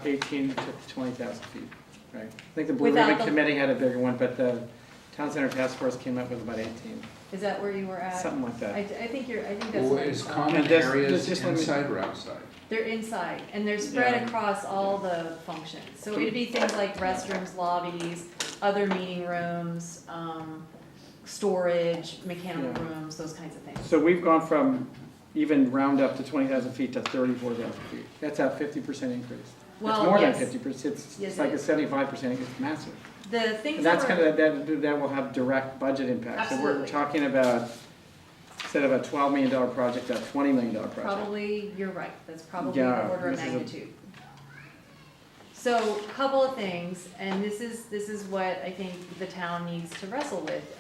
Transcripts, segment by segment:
18 to 20,000 feet, right? I think the Blue Without Ribbon the- Committee had a bigger one, but the Town Center Task Force came up with about 18, Is that where you were at? something like that. I think that's Well, what I is saw. common And this- areas this just let me- inside or outside? They're inside, and they're spread Yeah. across all the functions. So it'd be things like restrooms, lobbies, other meeting rooms, storage, mechanical Yeah. rooms, those kinds of things. So we've gone from even round up to 20,000 feet to 34,000 feet. That's a 50% increase. It's Well, more than yes. 50%, it's Yes, like it a is. 75% increase, it's massive. The things And that's that kind were, of, that will have direct budget impact. So we're Absolutely. talking about, instead of a $12 million project, a $20 million project. probably, you're right, that's probably Yeah, the order of this is a- magnitude. So, couple of things, and this is what I think the town needs to wrestle with.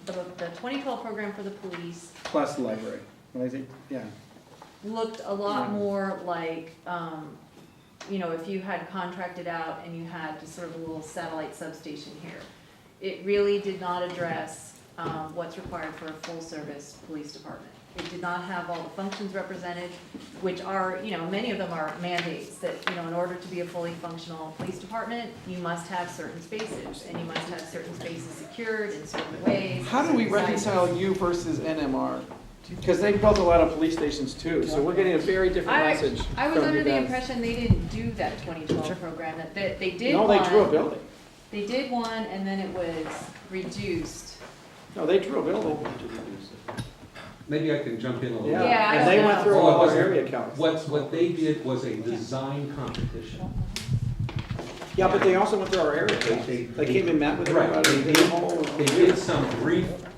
The 2012 program for the police Plus the library. What is it? Yeah. looked a lot Yeah. more like, if you had contracted out and you had just sort of a little satellite substation here. It really did not address what's required for a full-service police department. It did not have all the functions represented, which are, many of them are mandates that, in order to be a fully functional police department, you must have certain spaces, and you must have certain spaces secured in certain ways. How do we certain sizes. reconcile you versus NMR? Because they built a lot of police stations too, so we're getting a very different message I was from under you the guys. impression they didn't do that 2012 program, that they did No, one. they drew a building. They did one and then it was reduced. No, they drew a building. Maybe I can jump in a little bit. Yeah, I And they don't went know. through Oh, it all our wasn't- area counts. What they did was a design competition. Yeah, but they also went through our area counts. They- They came and met with Right, everybody. they did a whole-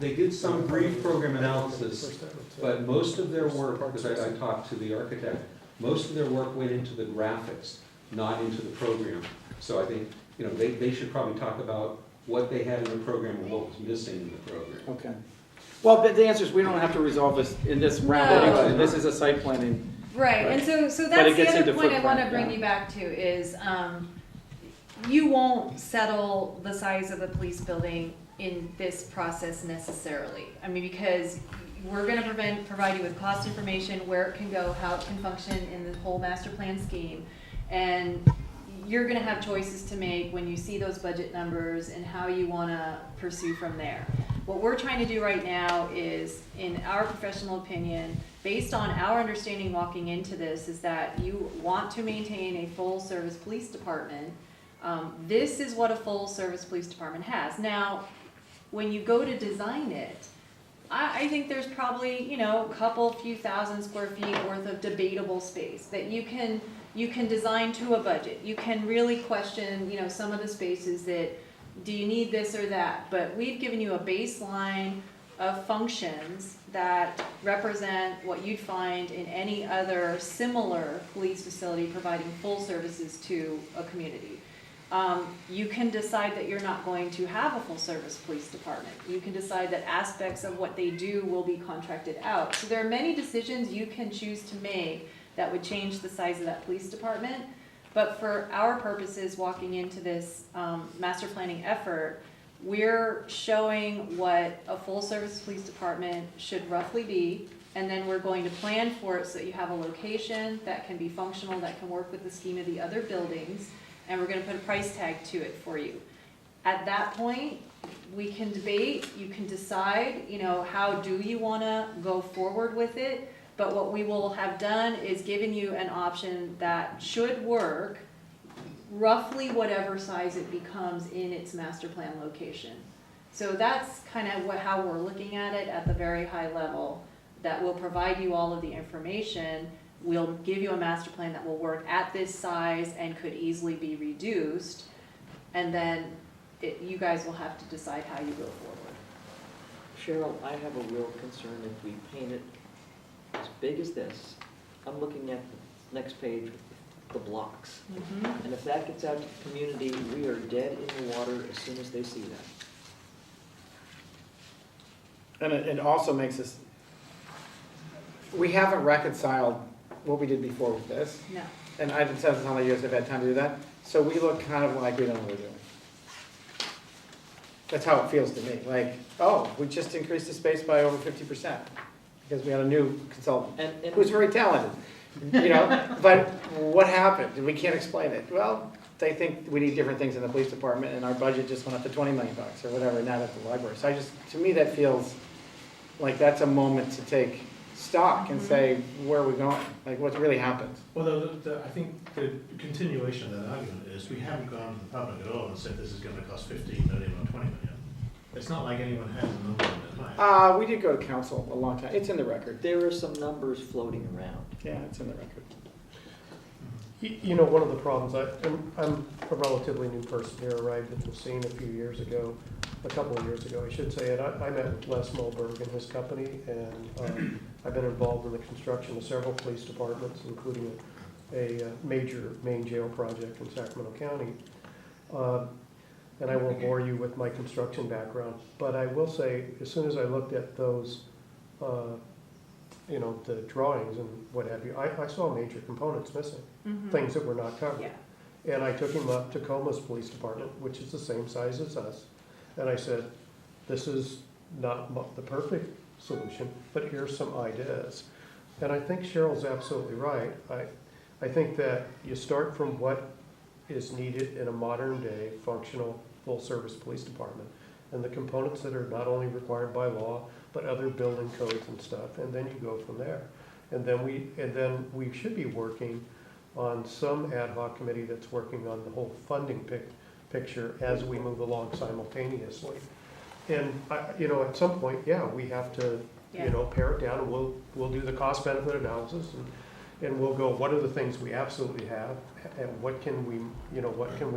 did some brief program analysis, but most of their work, because I talked to the architect, most of their work went into the graphics, not into the program. So I think, they should probably talk about what they had in the program and what was missing in the program. Okay. Well, but the answer is we don't have to resolve this in this round No. anyway. This is a site planning. Right, and so But that's it the gets other into point I wanna footprint, bring yeah. you back to is, you won't settle the size of the police building in this process necessarily. I mean, because we're gonna provide you with cost information, where it can go, how it can function in the whole master plan scheme. And you're gonna have choices to make when you see those budget numbers and how you wanna pursue from there. What we're trying to do right now is, in our professional opinion, based on our understanding walking into this, is that you want to maintain a full-service police department. This is what a full-service police department has. Now, when you go to design it, I think there's probably, a few thousand square feet worth of debatable space that you can design to a budget. You can really question, some of the spaces that, do you need this or that? But we've given you a baseline of functions that represent what you'd find in any other similar police facility providing full services to a community. You can decide that you're not going to have a full-service police department. You can decide that aspects of what they do will be contracted out. So there are many decisions you can choose to make that would change the size of that police department. But for our purposes, walking into this master planning effort, we're showing what a full-service police department should roughly be, and then we're going to plan for it so that you have a location that can be functional, that can work with the scheme of the other buildings, and we're gonna put a price tag to it for you. At that point, we can debate, you can decide, how do you wanna go forward with it, but what we will have done is given you an option that should work roughly whatever size it becomes in its master plan location. So that's kind of how we're looking at it at the very high level, that will provide you all of the information. We'll give you a master plan that will work at this size and could easily be reduced. And then you guys will have to decide how you go forward. Cheryl, I have a real concern if we paint it as big as this. I'm looking at the next page with the blocks. And if that gets out to the community, we are dead in the water as soon as they see that. And it also makes us, we haven't reconciled what we did before with this. No. And I didn't tell how many years I've had time to do that. So we look kind of like we don't know what we're doing. That's how it feels to me. Like, oh, we just increased the space by over 50% because we had a new consultant And who's very talented. You know, but what happened? We can't explain it. Well, they think we need different things in the police department, and our budget just went up to $20 million or whatever, not at the library. So to me, that feels like that's a moment to take stock and say, where are we going? Like, what really happened? Well, I think the continuation of that argument is we haven't gone to the public at all and said this is going to cost 15 million or 20 million. It's not like anyone has a number in their mind. We did go to council a long time. It's in the record. There are some numbers floating around. Yeah, it's in the record. You know, one of the problems, I'm a relatively new person here, arrived at the scene a few years ago, a couple of years ago, I should say, and I met with Les Mulberg and his company, and I've been involved in the construction of several police departments, including a major main jail project in Sacramento County. And I won't bore you with my construction background, but I will say, as soon as I looked at those, you know, the drawings and what have you, I saw major components missing, things that were not covered. Yeah. And I took him up to Coma's police department, which is the same size as us, and I said, this is not the perfect solution, but here's some ideas. And I think Cheryl's absolutely right. I think that you start from what is needed in a modern day functional full-service police department, and the components that are not only required by law, but other building codes and stuff, and then you go from there. And then we should be working on some ad hoc committee that's working on the whole funding picture as we move along simultaneously. And you know, at some point, yeah, we have to, you know, pare it down, and we'll do the cost benefit analysis, and we'll go, what are the things we absolutely have, and what can we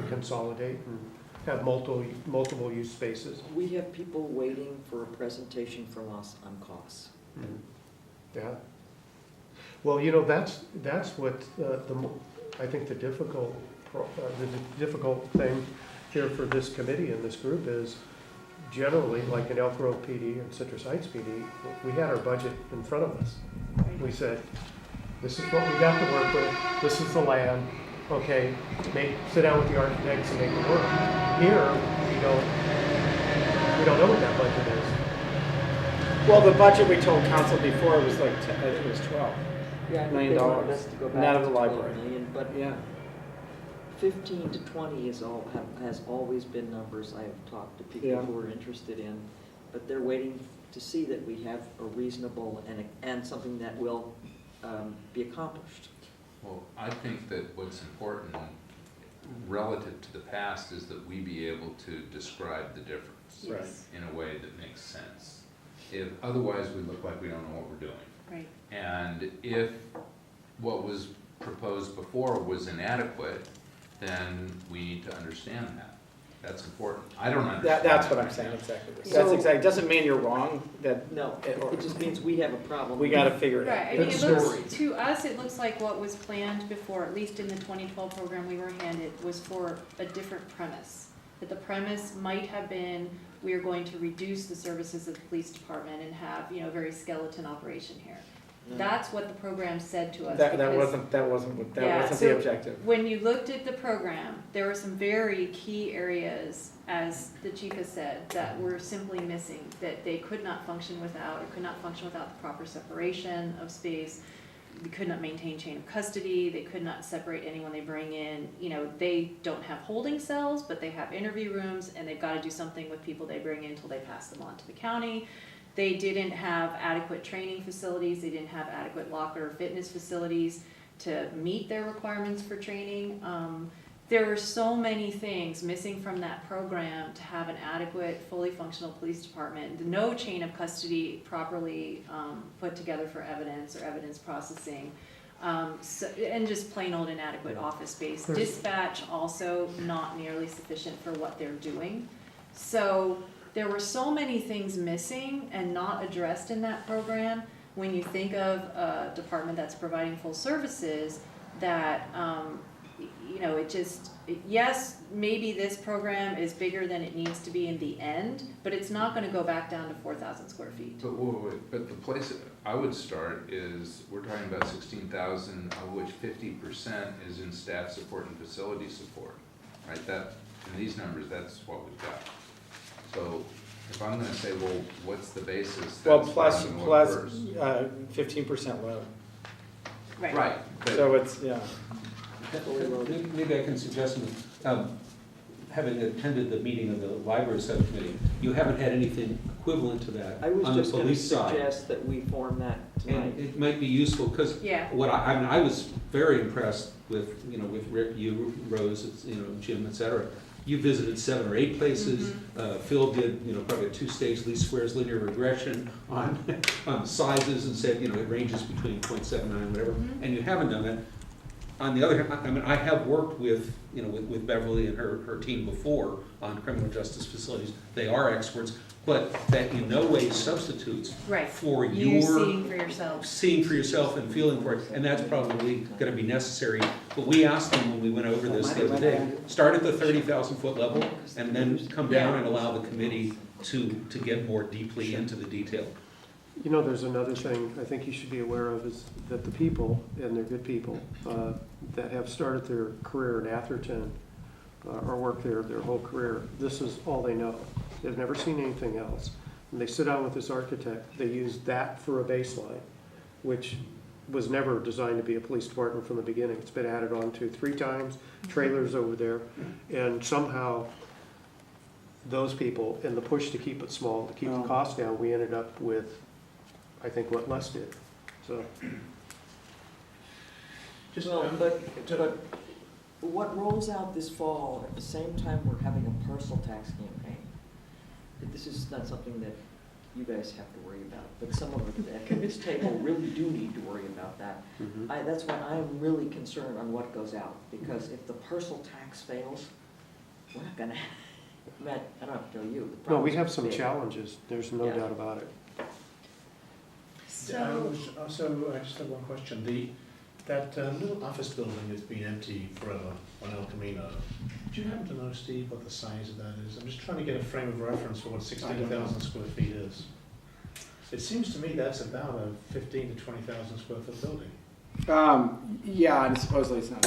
consolidate and have multiple use spaces. We have people waiting for a presentation from us on costs. Yeah. Well, you know, that's what I think the difficult thing here for this committee and this group is, generally, like in Elk Grove PD and Citrus Heights PD, we had our budget in front of us. We said, this is what we got to work with, this is the land, okay, sit down with the architects and make it work. Here, we don't know what that budget is. Well, the budget we told council before was like, I think it was 12. Yeah, I $1 think million they wanted us to go back net of to the 12 library. million, but Yeah. 15 to 20 has always been numbers I have talked to people Yeah. who are interested in, but they're waiting to see that we have a reasonable and something that will be accomplished. Well, I think that what's important relative to the past is that we be able to describe the difference Yes. in a way that makes sense. If otherwise we look like we don't know what we're doing. Right. And if what was proposed before was inadequate, then we need to understand that. That's important. I don't understand. That's what I'm right saying, now. exactly. So- That's exactly, doesn't mean you're wrong, that No, it just means we have a problem. we gotta figure it out. Right, I mean, That's it looks, story. to us, it looks like what was planned before, at least in the 2012 program we were handed, was for a different premise. That the premise might have been, we are going to reduce the services of the police department and have, you know, a very skeleton operation here. No. That's what the program said to us. That because- wasn't Yeah, the so objective. When you looked at the program, there were some very key areas, as the chief has said, that were simply missing, that they could not function without, or could not function without the proper separation of space. They could not maintain chain of custody, they could not separate anyone they bring in. You know, they don't have holding cells, but they have interview rooms, and they've gotta do something with people they bring in until they pass them on to the county. They didn't have adequate training facilities, they didn't have adequate locker or fitness facilities to meet their requirements for training. There were so many things missing from that program to have an adequate, fully functional police department. No chain of custody properly put together for evidence or evidence processing. And just plain old inadequate office space. Dispatch also not nearly sufficient for what they're doing. So there were so many things missing and not addressed in that program. When you think of a department that's providing full services, that, you know, yes, maybe this program is bigger than it needs to be in the end, but it's not gonna go back down to 4,000 square feet. But wait, but the place I would start is, we're talking about 16,000, of which 50% is in staff support and facility support, right? That, in these numbers, that's what we've got. So if I'm gonna say, well, what's the basis? Well, that's what I'm gonna look first. 15% load. Right, but So it's, yeah. Maybe I can suggest, having attended the meeting of the library subcommittee, you haven't had anything equivalent to that I was on the just gonna police side. suggest that we form that tonight. And it might be useful, because Yeah. what I mean, I was very impressed with, with Rick, you, Rose, Jim, et cetera. You visited 7 or 8 places. Phil did, probably a 2-stage least squares linear regression on, on sizes and said, it ranges between 0.79, whatever, and you haven't done that. On the other hand, I mean, I have worked with, with Beverly and her team before on criminal justice facilities. They are experts, but that in no way substitutes Right. for You your seeing for yourself. and feeling for it, and that's probably gonna be necessary. But we asked them when we went over this the other day, start at the 30,000-foot level, and then come down and allow the committee to get more deeply into the detail. There's another thing I think you should be aware of is that the people, and they're good people, that have started their career in Atherton or worked there their whole career, this is all they know. They've never seen anything else. And they sit down with this architect, they use that for a baseline, which was never designed to be a police department from the beginning. It's been added on to 3 times, trailers over there, and somehow those people, in the push to keep it small, to keep the cost down, we ended up with, I think, what Les did, so. Well, but what rolls out this fall, at the same time we're having a personal tax campaign, this is not something that you guys have to worry about, but some of us at this table really do need to worry about that. That's why I'm really concerned on what goes out, because if the personal tax fails, we're not gonna, Matt, I don't have to tell you. the No, we problem's have some big. challenges, there's no Yeah. doubt about it. So, So I just have one question. That little office building that's been empty forever on El Camino, do you happen to know, Steve, what the size of that is? I'm just trying to get a frame of reference for what 16,000 square feet is. It seems to me that's about a 15 to 20,000 square foot building. Yeah, and supposedly it's not.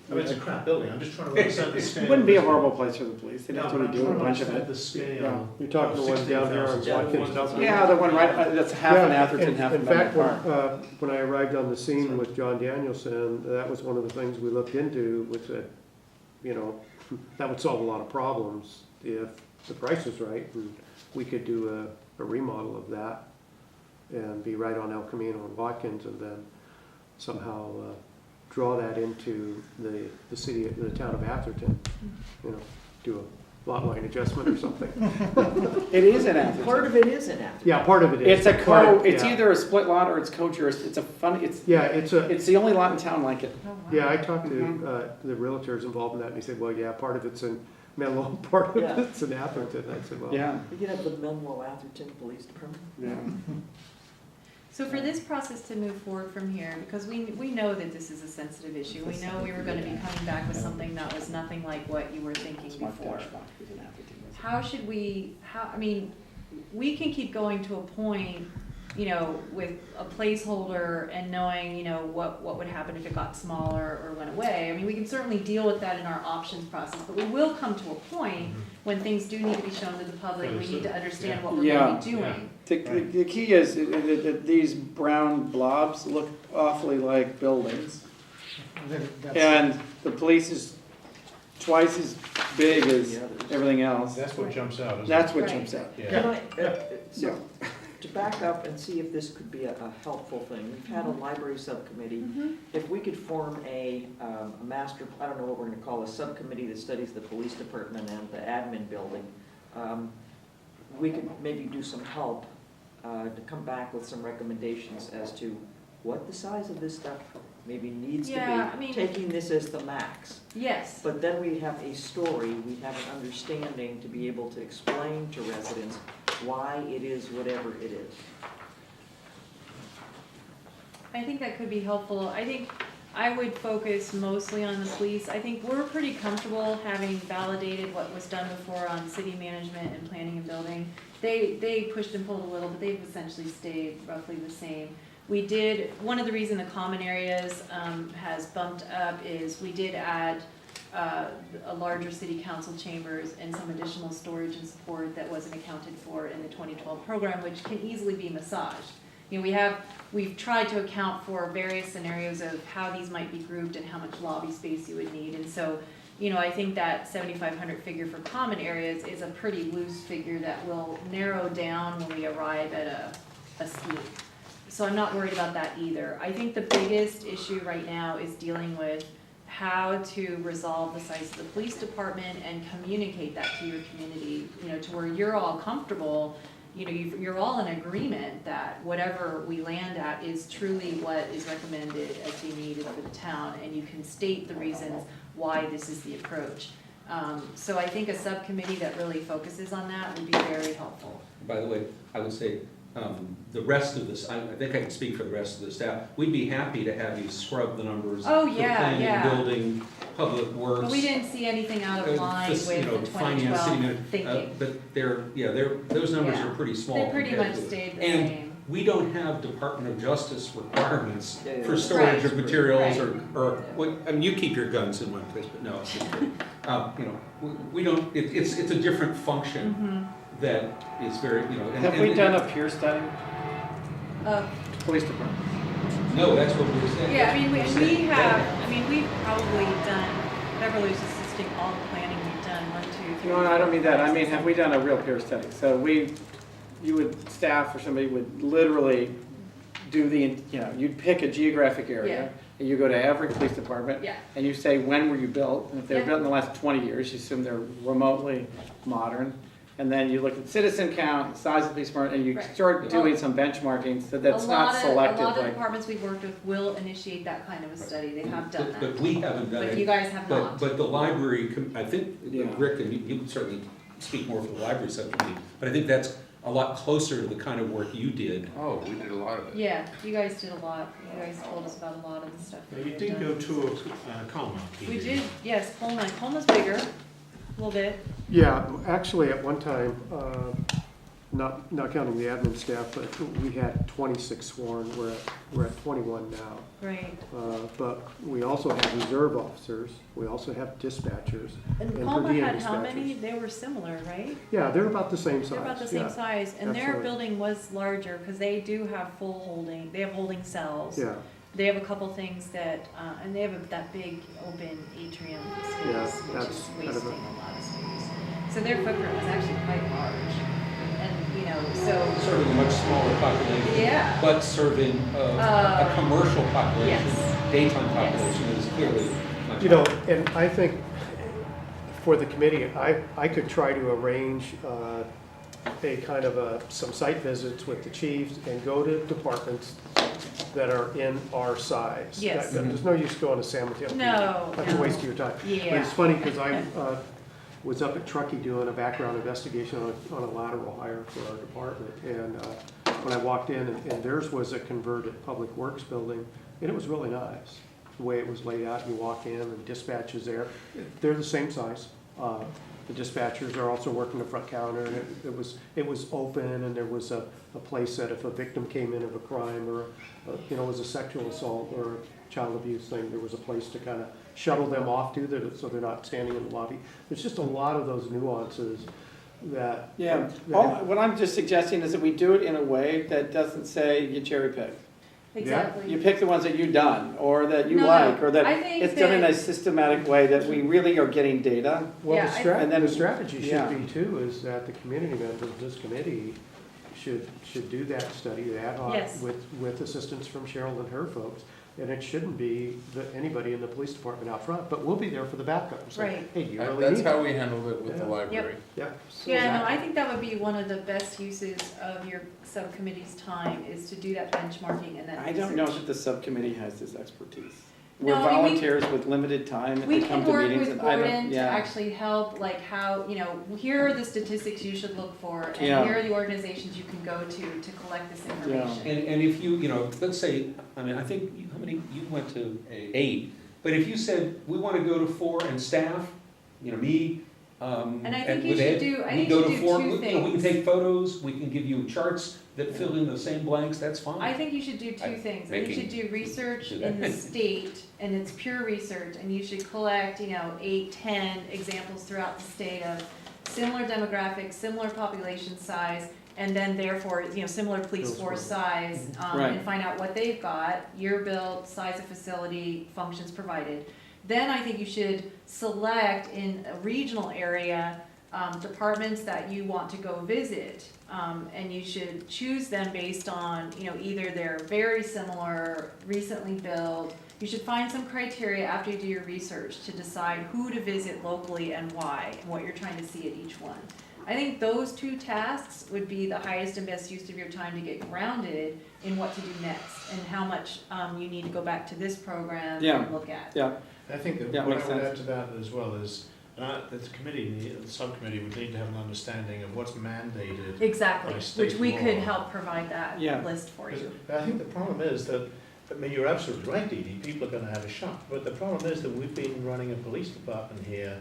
I mean, it's a crap building. I'm just trying to understand the scale. It wouldn't be a horrible place for the police. They'd No, have but to I'm redo a trying to bunch of understand it. the scale. Yeah. You're talking the one down here on 16,000 Watkins Dump. Yeah, the one right, that's half in Yeah, Atherton, half in in fact, Bennett Park. when I arrived on the scene with John Danielson, that was one of the things we looked into, was that, that would solve a lot of problems if the price was right, and we could do a remodel of that and be right on El Camino and Watkins, and then somehow draw that into the city, the town of Atherton, do a lot line adjustment or something. It is in Atherton. Part of it is in Atherton. Yeah, part of it is. It's a it's yeah. either a split lot or it's co-juris. It's a fun, Yeah, it's it's the only lot in town like it. oh, wow. yeah, I talked to the realtors involved in that, and he said, well, yeah, part of it's in Menlo, part of Yeah. it's in Atherton. I said, well. Yeah, We could have the Menlo Atherton Police Department. yeah. So for this process to move forward from here, because we know that this is a sensitive issue, we know we were gonna be coming back with something that was nothing like what you were thinking before. How should we, we can keep going to a point, with a placeholder and knowing, what would happen if it got smaller or went away. I mean, we can certainly deal with that in our options process, but we will come to a point when things do need to be shown to the public, we need to understand what we're gonna be doing. The key is that these brown blobs look awfully like buildings. And the police is twice as big as everything else. That's what jumps out, isn't it? That's what Right. jumps out. Yeah. Yeah. To back up and see if this could be a helpful thing, we've had a library subcommittee. If we could form a master, I don't know what we're gonna call a subcommittee that studies the police department and the admin building, we could maybe do some help to come back with some recommendations as to what the size of this stuff maybe needs to Yeah, I be, mean- taking this as the max. Yes, But then we have a story, we have an understanding to be able to explain to residents why it is whatever it is. I think that could be helpful. I think I would focus mostly on the police. I think we're pretty comfortable having validated what was done before on city management and planning and building. They pushed and pulled a little, but they've essentially stayed roughly the same. We did, one of the reasons the common areas has bumped up is we did add a larger city council chambers and some additional storage and support that wasn't accounted for in the 2012 program, which can easily be massaged. You know, we've tried to account for various scenarios of how these might be grouped and how much lobby space you would need. And so, you know, I think that 7,500 figure for common areas is a pretty loose figure that will narrow down when we arrive at a scheme. So I'm not worried about that either. I think the biggest issue right now is dealing with how to resolve the size of the police department and communicate that to your community, you know, to where you're all comfortable, you know, you're all in agreement that whatever we land at is truly what is recommended as being needed for the town, and you can state the reasons why this is the approach. So I think a subcommittee that really focuses on that would be very helpful. By the way, I would say, the rest of this, I think I can speak for the rest of the staff, we'd be happy to have you scrub the numbers. Oh, for yeah, planning, yeah. building, public works. But we didn't see anything out of line with you know, the finance, city 2012 manager, thinking. But those numbers Yeah. are pretty small. They pretty compared much to- stayed the And same. we don't have Department of Justice requirements Yeah, yeah, for yeah. storage of Right. materials Right. or, what, I mean, you keep your guns in one place, but no. it's just that, you know, we don't, it's a different function Mhm. that is very, you know. Have we done a peer study? Police department. No, that's what we were saying. Yeah, I mean, That's what we're saying. we've probably done, Beverly was assisting all the planning we've done, 1, 2, 3. No, I don't mean that. I 4, mean, 5, have we done a real peer study? So you would, staff or somebody would literally do the, you know, you'd pick a geographic Yeah. area, and you go to every police department, Yeah. and you say, when were you built? And if they were Yeah. built in the last 20 years, you assume they're remotely modern. And then you look at citizen count, size of police department, and you Right. start doing Well, some benchmarking, so that's not selective. A lot of like- departments we've worked with will initiate that kind of a study. They have done But that. we haven't done it. But you guys have not. But the library, I think, Yeah. Rick, and you would certainly speak more for the library subcommittee, but I think that's a lot closer to the kind of work you did. Oh, we did a lot of it. Yeah, you guys did a lot. You guys told us about a lot of the stuff. Now, that you you've did done. go to Colma. We did, yes, Colma's bigger, a little bit. Yeah, actually, at one time, not counting the admin staff, but we had 26 sworn, we're at 21 now. Right. But we also have reserve officers, we also have dispatchers. And per Colma diem had how many? dispatchers. They were similar, right? Yeah, they're about the same size. They're about the same yeah. size, and their absolutely. building was larger, because they do have full holding, they have holding cells. Yeah, They have a couple things that, and they have that big open atrium Yeah, space, which that's is kind of wasting a- a lot of space. So their footprint was actually quite large, and, you know, so, Serving a much smaller population. yeah. But serving a commercial population, Yes. daytime Yes. population that is clearly much you know, higher. and I think for the committee, I could try to arrange a kind of some site visits with the chiefs and go to departments that are in our size. Yes. There's no use going to San Mateo. No, That's a no. waste of your time. But Yeah. it's funny, because I was up at Truckee doing a background investigation on a lateral hire for our department. And when I walked in, and theirs was a converted public works building, and it was really nice. The way it was laid out, you walk in and dispatchers there, they're the same size. The dispatchers are also working the front counter, and it was open, and there was a place that if a victim came in of a crime or, you know, was a sexual assault or a child abuse thing, there was a place to kind of shuttle them off to, so they're not standing in the lobby. There's just a lot of those nuances that. Yeah, that- what I'm just suggesting is that we do it in a way that doesn't say you cherry pick. Exactly. You pick the ones that you've done, or that you No, like, or that I think it's done in that- a systematic way, that we really are getting data. Well, Yeah, and then- the strategy yeah. should be too, is that the community members of this committee should do that study, the ad hoc, Yes. with assistance from Cheryl and her folks. And it shouldn't be anybody in the police department out front, but we'll be there for the backup. It's like, Right. hey, do you really That's need how it? we handled it with the Yeah. library. Yeah, Yeah, no, I think that would be one of the best uses of your subcommittee's time, is to do that benchmarking and that I don't know research. that the subcommittee has this expertise. We're No, I mean, we- volunteers with limited time, and We they come can to work meetings, with and I don't, Gordon to yeah. actually help, like how, you know, here are the statistics you should look for, and Yeah. here are the organizations you can go to collect this information. And if you know, let's say, I mean, I think, how many, you went to 8, but if you said, we want to go to 4 and staff, you know, me, And I think you with should Ed, do, I we think go you to should do 4, two you know, we can things. take photos, we can give you charts that fill in the same blanks, that's fine. I think you should do two I'm things. I think you should making- do research do that. in the state, and it's pure research, and you should collect, you know, 8, 10 examples throughout the state of similar demographics, similar population size, and then therefore, similar police force size, Right. and find out what they've got, year built, size of facility, functions provided. Then I think you should select in a regional area, departments that you want to go visit. And you should choose them based on, either they're very similar, recently built. You should find some criteria after you do your research to decide who to visit locally and why, and what you're trying to see at each one. I think those two tasks would be the highest and best use of your time to get grounded in what to do next, and how much you need to go back to this program Yeah. and look at. Yeah, I think that Yeah, what makes I would sense. add to that as well is, the committee, the subcommittee would need to have an understanding of what's mandated. Exactly, By state which we could law. help provide that Yeah. list for you. I think the problem is that, you're absolutely right, Dee Dee, people are gonna have a shock, but the problem is that we've been running a police department here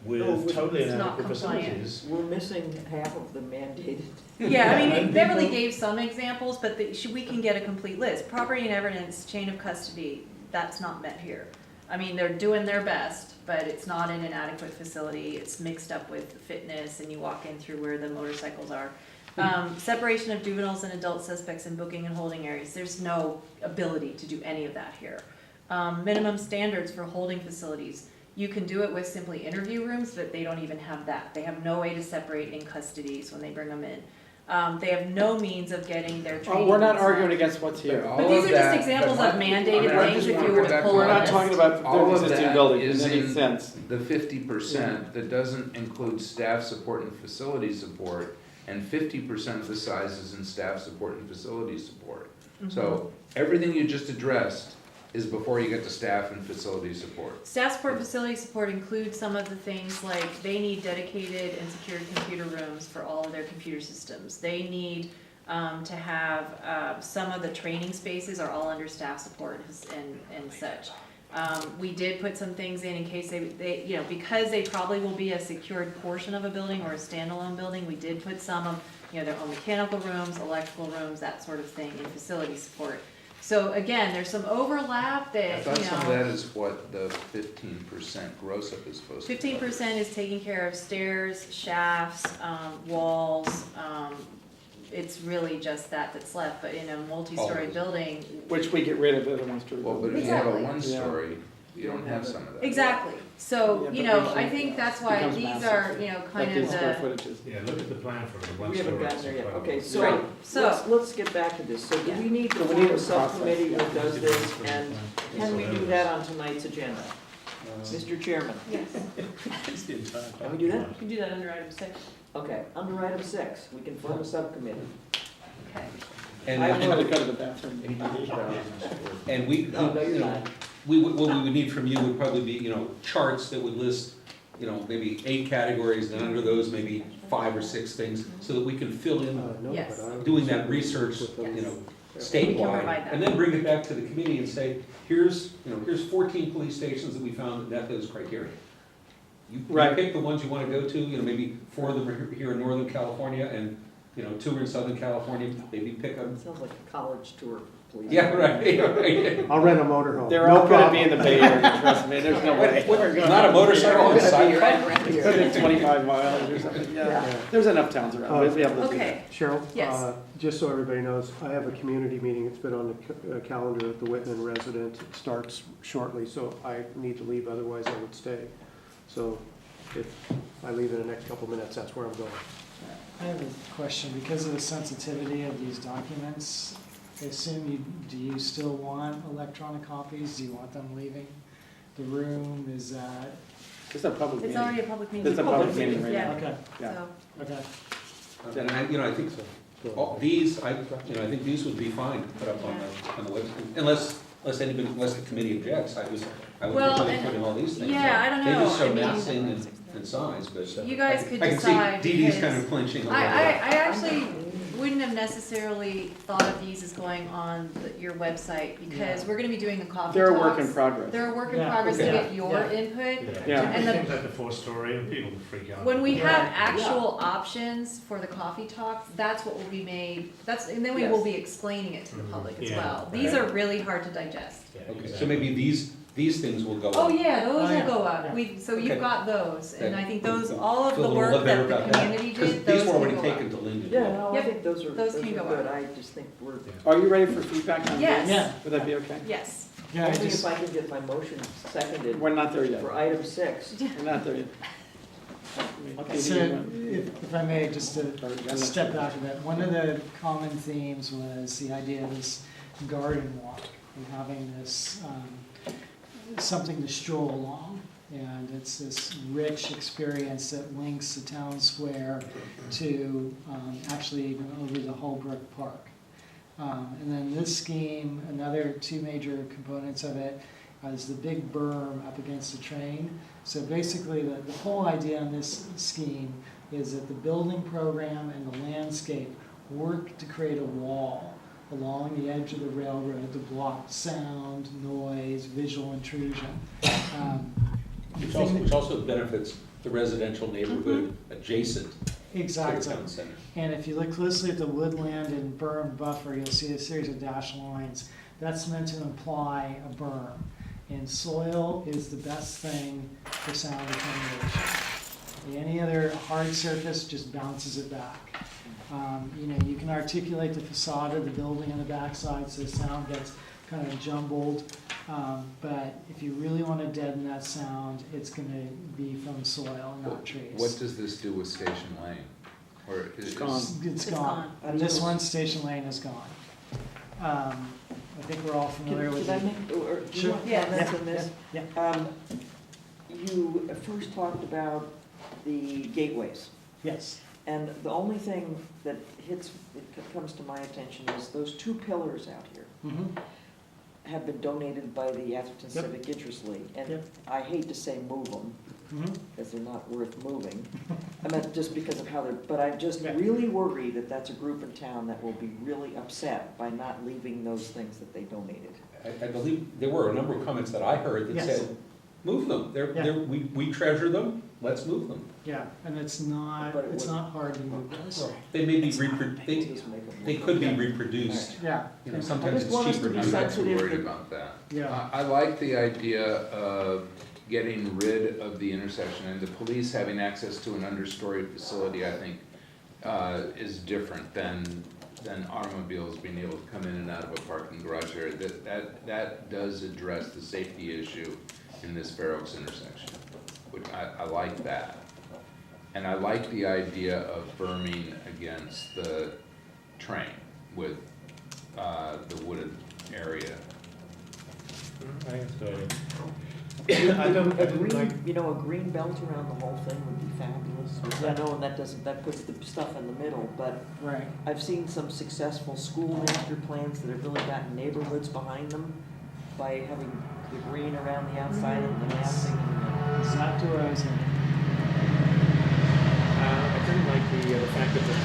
No, with totally it's not inadequate compliant. facilities. We're missing half of the mandated. Yeah, I mean, And Beverly people- gave some examples, but we can get a complete list. Property and evidence, chain of custody, that's not met here. I mean, they're doing their best, but it's not in an adequate facility. It's mixed up with fitness, and you walk in through where the motorcycles are. Separation of juveniles and adult suspects in booking and holding areas, there's no ability to do any of that here. Minimum standards for holding facilities. You can do it with simply interview rooms, but they don't even have that. They have no way to separate in custodies when they bring them in. They have no means of getting their training. we're not inside. arguing against what's here. All But these of are just that- examples but of I mandated mean, I things just if wanna you go were to back pull to a We're not list. talking about All the of existing that building, is that makes in sense. the 50%, that doesn't include staff support and facility support, and 50% of the size is in staff support and facility support. So, everything you just addressed is before you get to staff and facility support. Staff support, facility support includes some of the things like they need dedicated and secured computer rooms for all of their computer systems. They need to have, some of the training spaces are all under staff support and such. We did put some things in case they, because they probably will be a secured portion of a building or a standalone building, we did put some of, their own mechanical rooms, electrical rooms, that sort of thing in facility support. So again, there's some overlap that, I thought some of that is what the 15% gross up is supposed to be. 15% is taking care of stairs, shafts, walls. It's really just that's left, but in a multi-story building. Which we get rid of if it wants to. Well, but if you have a Exactly. one-story, you don't have some of that. Exactly. So, Yeah, but I think that's why becomes these massive. are, Like kind these of square the. footages. Yeah, look at the plan for the one We haven't story. gotten there yet. It's Okay, incredible. So- let's get back to this. So do Yeah. we need to So we form need a a subcommittee process, that does this, and can we do that on tonight's agenda? Mr. Chairman, Yes, It's the entire Can we do that? you can do that under item 6. okay, under item 6, we can form a subcommittee. Okay. And, I I'm gonna will- go to the bathroom. and we, No, no, you're not. what we would need from you would probably be, charts that would list, maybe 8 categories, and under those, maybe 5 or 6 things, so that we can fill in Yes. doing that research, Yes. We can statewide, provide that. and then bring it back to the committee and say, here's 14 police stations that we found that met those criteria. You Right. pick the ones you wanna go to, maybe 4 of them are here in Northern California, and, 2 are in Southern California, maybe pick them. Sounds like a college tour, please. Yeah, right. I'll rent a motorhome. They're No all gonna problem. be in the Bay Area, trust me, there's no way. Not a motorcycle on the side. Within 25 miles or something, yeah. There's enough towns around, we'll be able to do that. Okay, Cheryl? Yes. Just so everybody knows, I have a community meeting, it's been on the calendar at the Whitman resident, it starts shortly, so I need to leave, otherwise I would stay. So if I leave in the next couple minutes, that's where I'm going. I have a question, because of the sensitivity of these documents, I assume do you still want electronic copies? Do you want them leaving the room? Is that, It's a public it's meeting. already a public meeting. It's a public meeting right Yeah. now. okay, Yeah. So, okay. And I think these, I think these would be fine to put up on the website, unless the committee objects, I would Well, prefer and- putting all these things. yeah, I don't know. They just I show mean- massing and size, but. you guys could I can decide. see Dee Dee's because- kind of clinching a little I bit. actually wouldn't have necessarily thought of these as going on your website, because we're gonna be doing the coffee They're a talks. work in progress. They're a work in Yeah, progress to okay. get your Yeah. input. Yeah. And the- Things like the 4-story, and people freak out. When we have Right, actual options for the coffee talks, that's what will be made, and then we will Yes. be explaining it to the public as Yeah. well. These are really hard to digest. Yeah, Okay, so exactly. maybe these these things will go up. Oh, yeah, those Oh, will yeah. go up. Yeah. So you've Okay. got those, and That- I think those, all of Feel a the little work better that the about that, community 'cause did, those these were can already go taken up. to Linden. Yeah, no, I Yep, think those those are can go good. up. I just think we're, Are you ready for feedback on these? Yes. Yeah. Would that be okay? Yes. Yeah, I only just, if I can get my motion seconded We're not there yet. for item 6. We're not there yet. Okay, so do you want- if I may, just to or- I'm not step sure. back a bit, one of the common themes was the idea of this garden walk and having this, something to stroll along. And it's this rich experience that links the town square to actually even over the Holbrook Park. And then this scheme, another two major components of it is the big berm up against the train. So basically, the whole idea in this scheme is that the building program and the landscape work to create a wall along the edge of the railroad to block sound, noise, visual intrusion. Which also benefits the residential neighborhood adjacent to the Exactly. town center. And if you look closely at the woodland and berm buffer, you'll see a series of dashed lines. That's meant to imply a berm. And soil is the best thing for sound attenuation. Any other hard surface just bounces it back. You know, you can articulate the facade of the building on the backside so the sound gets kind of jumbled. But if you really want to deaden that sound, it's going to be from soil and not trees. What does this do with Station Lane? Or is It's gone. It's It's gone. gone. And this one, Station Lane, is gone. I think we're all familiar with Can I it. make, or do you Sure. want Yes. comments on this? Yeah. You first talked about the gateways. Yes. And the only thing that comes to my attention is those 2 pillars out here Mhm. have been donated by the Atherton Yep. Civic Interest League. And Yep. I hate to say move them, Mhm. because they're not worth moving. I meant just because of how they're, but I'm just Yeah. really worried that that's a group in town that will be really upset by not leaving those things that they donated. I believe there were a number of comments that I heard that Yes. said, move them, we treasure them, let's move them. Yeah, and it's But it not would- hard to move those. They may be Just make 'em they move. could be Yeah. reproduced, Yeah. you know, I sometimes just it's want us cheaper to to be do I'm that. not too sensitive worried to- about that. Yeah. I like the idea of getting rid of the intersection, and the police having access to an understory facility, I think, is different than automobiles being able to come in and out of a parking garage area. That does address the safety issue in this Fair Oaks intersection, which I like that. And I like the idea of berming against the train with the wooded area. I think it's good. I don't, I A didn't like, green, a green belt around the whole thing would be fabulous. I know, and that puts the stuff in the middle, but Right. I've seen some successful school master plans that have really gotten neighborhoods behind them by having the green around the outside and the massing and Zach DeRosa. I didn't like the fact that the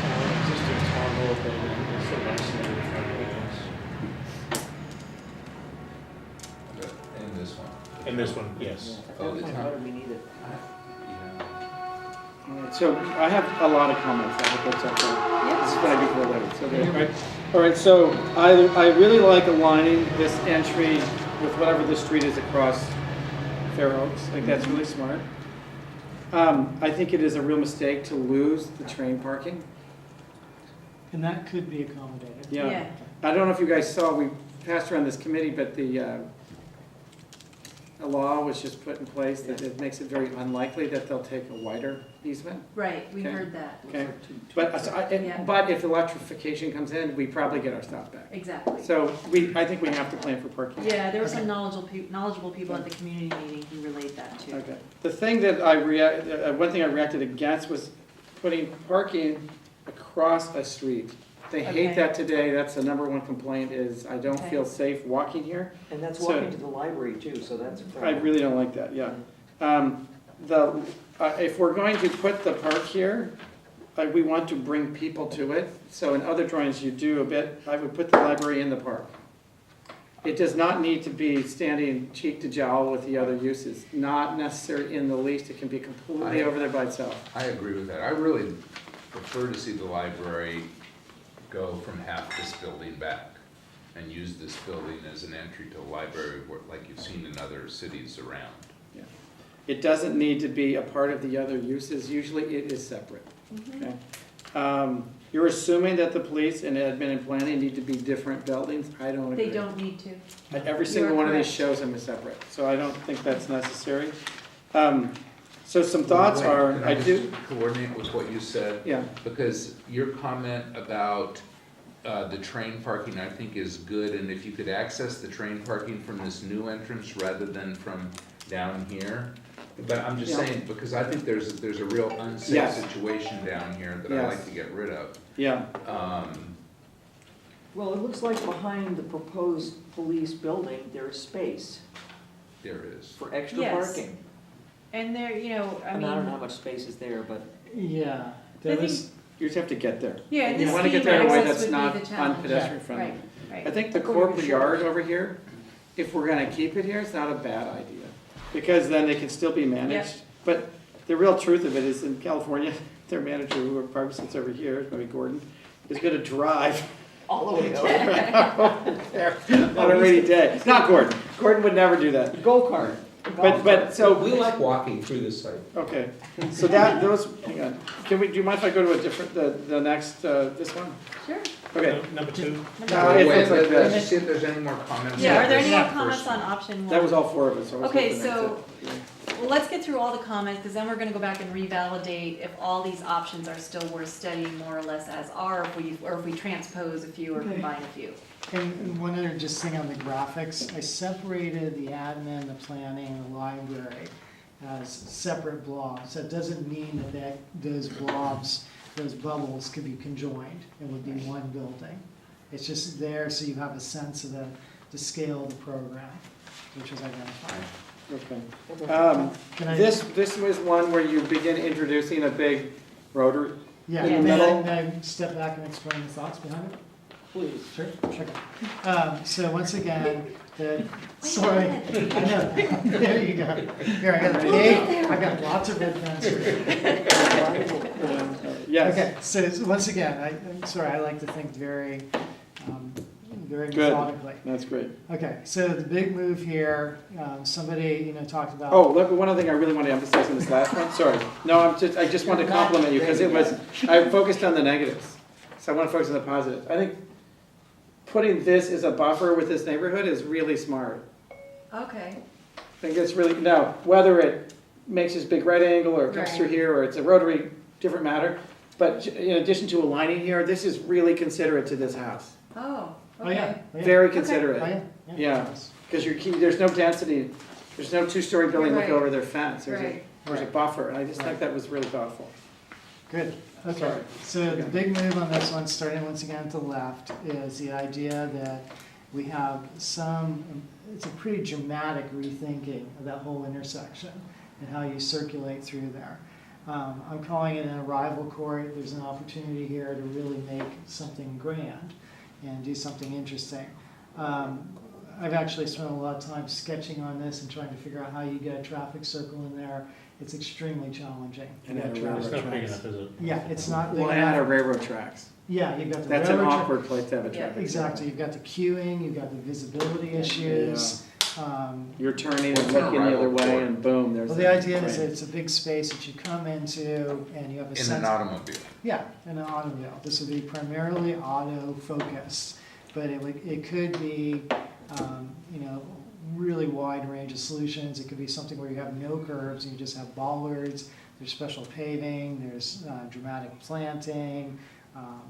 existing town hall building is sort of isolated from everything else. And this one. And this one, yes. I Oh, don't the know, town- why do we need it? Yeah. All right, so I have a lot of comments, I hope that's okay. This is gonna be for later, so there, right? All right, so I really like aligning this entry with whatever the street is across Fair Oaks, I think that's really smart. I think it is a real mistake to lose the train parking. And that could be accommodated. Yeah. I don't know if you guys saw, we passed around this committee, but a law was just put in place that it makes it very unlikely that they'll take a wider easement. Right, we Okay. heard that. Okay. But But if electrification comes in, we probably get our stuff back. Exactly. So I think we have to plan for parking. Yeah, there were some Okay. knowledgeable people at the community meeting who relayed that too. Okay. The thing that one thing I reacted against was putting parking across a street. They hate Okay. that today. That's the number one complaint is I don't Okay. feel safe walking here. And that's So- walking to the library too, so that's a I problem. really don't like that, yeah. If we're going to put the park here, we want to bring people to it. So in other drawings you do a bit, I would put the library in the park. It does not need to be standing cheek to jowl with the other uses, not necessary in the least. It can be completely over there by itself. I agree with that. I really prefer to see the library go from half this building back. and use this building as an entry to a library like you've seen in other cities around. It doesn't need to be a part of the other uses, usually it is separate, okay? You're assuming that the police and admin and planning need to be different buildings, I don't agree. They don't need to. Every You single are one of these correct. shows them as separate, so I don't think that's necessary. So some thoughts are, Can I just do, coordinate with what you said? yeah, Because your comment about the train parking, I think is good, and if you could access the train parking from this new entrance rather than from down here. But I'm just Yeah. saying, because I think there's a real unsafe Yes. situation down here that I'd Yes. like to get rid of. yeah, Well, it looks like behind the proposed police building, there is space There is. for extra Yes. parking. And there, you know, I And I don't know how mean, much space is there, but Yeah, there I think- was, you just have to get there. yeah, and You the wanna get scheme there in a way access that's would not be the challenge. unpedestrian friendly. Right, right. I think the corporate yard over here, if we're gonna keep it here, it's not a bad idea, because then they can still be managed. But the real truth of it is in California, their manager, who probably sits over here, maybe Gordon, is gonna drive all the way over. there on a rainy day. Not Gordon, Gordon would never do that. Go-kart. But, So so, we like walking through this site. okay, so those, hang on, do you mind if I go to a different, the next, this one? Sure. Okay. Number 2? No, Wait, it looks like let's that. just see if there's any more comments. Yeah, are there any more First comments on one. option one? That was all four of us, so I was Okay, hoping that's so- it. Well, let's get through all the comments, because then we're gonna go back and revalidate if all these options are still worth studying more or less as are, or if we transpose a few or Okay. combine a few. and one other just thing on the graphics, I separated the admin, the planning, and the library as separate blobs. That doesn't mean that those blobs, those bubbles could be conjoined, it would be one building. It's just there so you have a sense of the scale of the program, which was identified. Okay. Can I- This was one where you begin introducing a big rotary. Yeah, in the may middle? I step back and explain the thoughts behind it? Please. Sure, sure. So once again, sorry, I know, there you go. Here, I got a page, I got lots of red pens here. Yes, Okay, so once again, I'm sorry, I like to think very Good. methodically. that's great. Okay, so the big move here, somebody, talked about. Oh, look, one other thing I really want to emphasize in this last one, sorry. No, I just wanted to compliment you, because I focused on the negatives. So I want to focus on the positives. I think putting this as a buffer with this neighborhood is really smart. Okay, I think it's really, now, whether it makes this big right angle, or it comes through Right. here, or it's a rotary, different matter. But in addition to aligning here, this is really considerate to this house. oh, Oh, yeah. okay. Oh, yeah. Very Oh, considerate. yeah. Yeah. Because there's no density, there's no two-story building looking Right. over their fence. There's a Right. buffer, and I just think that was really thoughtful. Good, okay. Sorry. So the big move on this one, starting once again at the left, is the idea that we have it's a pretty dramatic rethinking of that whole intersection and how you circulate through there. I'm calling it an arrival court. There's an opportunity here to really make something grand and do something interesting. I've actually spent a lot of time sketching on this and trying to figure out how you get a traffic circle in there. It's extremely challenging. And to get a traffic. It's not big tracks. enough, is it? Yeah, it's not big Well, and a enough. railroad tracks. Yeah, you've got the That's an railroad tra- awkward place to have a Yeah, traffic. Exactly, you've got the queuing, you've got the visibility issues. You're turning What's and an looking the other arrival way, court? and boom, there's. Well, the idea is train. it's a big space that you come into and you have a In sense. an automobile. Yeah, in an automobile. This would be primarily auto-focused, but it could be, really wide range of solutions. It could be something where you have no curbs, and you just have bollards, there's special paving, there's dramatic planting,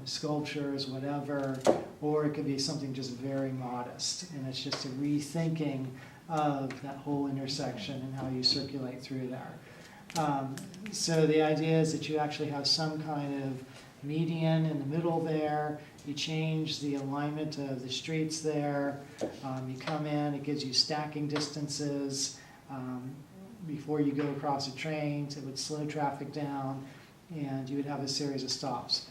sculptures, whatever, or it could be something just very modest, and it's just a rethinking of that whole intersection and how you circulate through there. So the idea is that you actually have some kind of median in the middle there. You change the alignment of the streets there. You come in, it gives you stacking distances. Before you go across the trains, it would slow traffic down, and you would have a series of stops.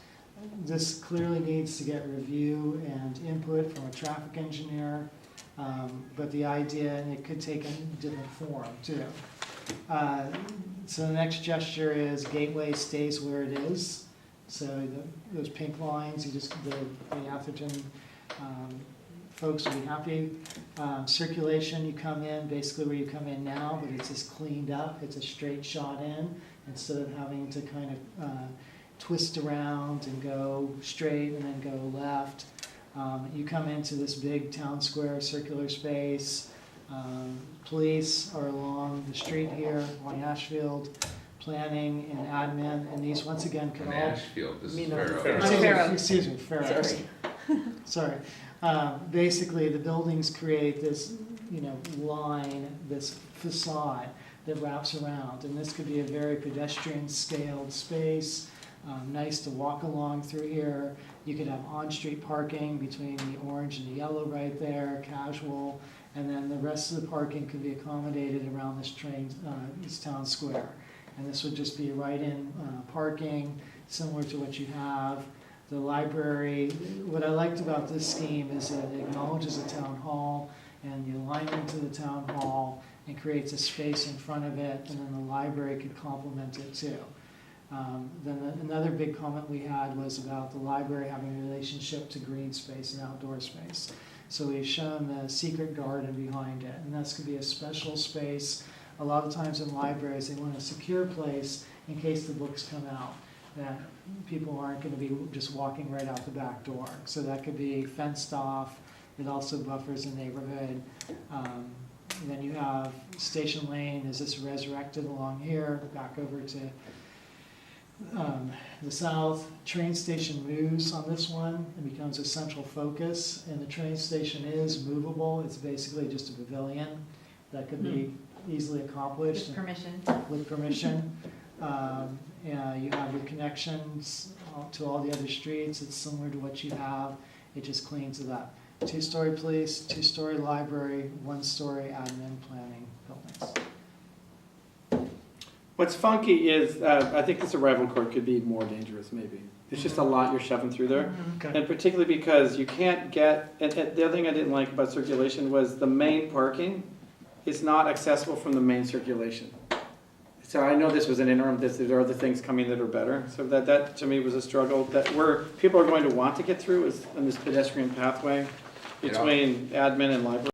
This clearly needs to get review and input from a traffic engineer, but the idea, and it could take a different form too. So the next gesture is Gateway stays where it is. So those pink lines, the ATHERTON folks will be happy. Circulation, you come in, basically where you come in now, but it's just cleaned up, it's a straight shot in, instead of having to kind of twist around and go straight and then go left. You come into this big town square circular space. Police are along the street here on Ashfield, planning and admin, and these once again could In all. Ashfield, this is Me, no, Faro. Faro. Excuse me, Faro. Sorry. Sorry. Basically, the buildings create this, line, this facade that wraps around, and this could be a very pedestrian-scaled space. Nice to walk along through here. You could have on-street parking between the orange and the yellow right there, casual, and then the rest of the parking could be accommodated around this town square. And this would just be right-in parking, similar to what you have. The library, what I liked about this scheme is that it acknowledges a town hall and the alignment to the town hall and creates a space in front of it, and then the library could complement it too. Then another big comment we had was about the library having a relationship to green space and outdoor space. So we've shown the secret garden behind it, and that's gonna be a special space. A lot of times in libraries, they want a secure place in case the books come out, that people aren't gonna be just walking right out the back door. So that could be fenced off. It also buffers the neighborhood. And then you have Station Lane, is this resurrected along here, back over to the south. Train station moves on this one and becomes a central focus, and the train station is movable. It's basically just a pavilion that could be easily accomplished. With permission. With permission. You have your connections to all the other streets. It's similar to what you have. It just cleans it up. 2-story police, 2-story library, 1-story admin planning buildings. What's funky is, I think this arrival court could be more dangerous, maybe. There's just a lot you're shoving through there. Okay. And particularly because you can't get, and the other thing I didn't like about circulation was the main parking is not accessible from the main circulation. So I know this was an interim, there are other things coming that are better. So that to me was a struggle, that where people are going to want to get through is in this pedestrian pathway between admin and library.